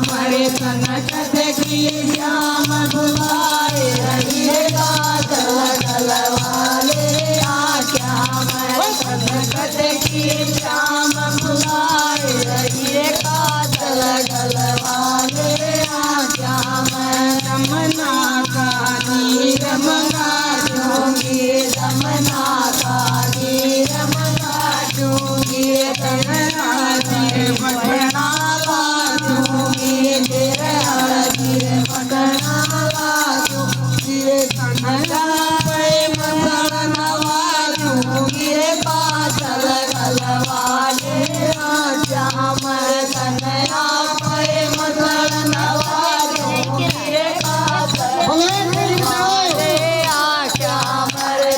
रे संकट की श्याम बुलाए हीरे काजल गलवाले आ श्याम रे संकट की श्याम बुलाए हीरे काजल गलवाले आ श्याम रमना का नीर मंगा दूंगी रमना का नीर मंगा दूंगी तन्हा नीर पटना ला दूंगी तेरे नीर पटना ला दूंगी तन्हा पे मंगल नवा दूंगी काजल गलवाले आ श्याम तन्हा पे मंगल नवा दूंगी काजल गलवाले आ श्याम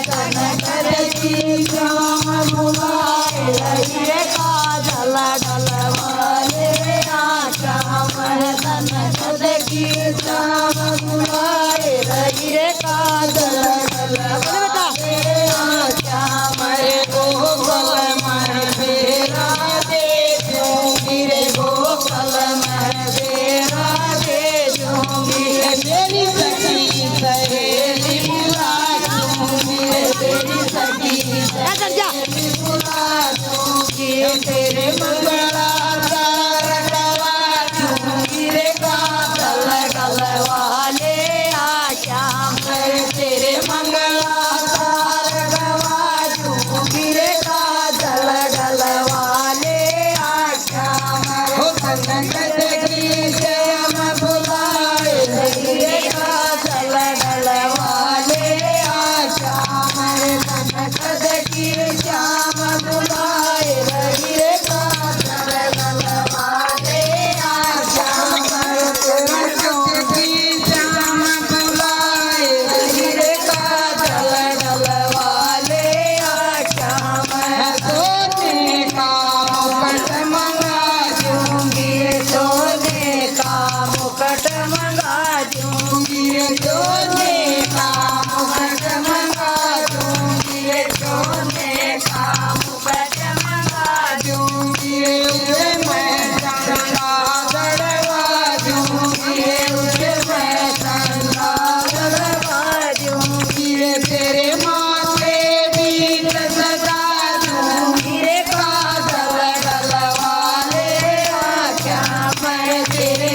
तनकर की श्याम बुलाए हीरे काजल गलवाले आ श्याम तनकर की श्याम बुलाए हीरे काजल गलवाले आ श्याम गोकुल मर बेरा दे दूंगी रे गोकुल मर बेरा दे दूंगी मेरी सखी सहेली बुला दूंगी तेरी सखी सहेली बुला दूंगी तेरे मंगला रखवा दूंगी रे काजल गलवाले आ श्याम तेरे मंगला रखवा दूंगी रे काजल गलवाले आ श्याम संकट की श्याम बुलाए हीरे काजल गलवाले आ श्याम संकट की श्याम बुलाए हीरे काजल गलवाले आ श्याम संकट की श्याम बुलाए हीरे काजल गलवाले आ श्याम सोने का मुकुट मंगा दूंगी सोने का मुकुट मंगा दूंगी सोने का मुकुट मंगा दूंगी सोने का मुकुट मंगा दूंगी उसे मैं चंदा गड़वा दूंगी उसे मैं चंदा गड़वा दूंगी तेरे माथे बीच सजा दूंगी रे काजल गलवाले आ श्याम तेरे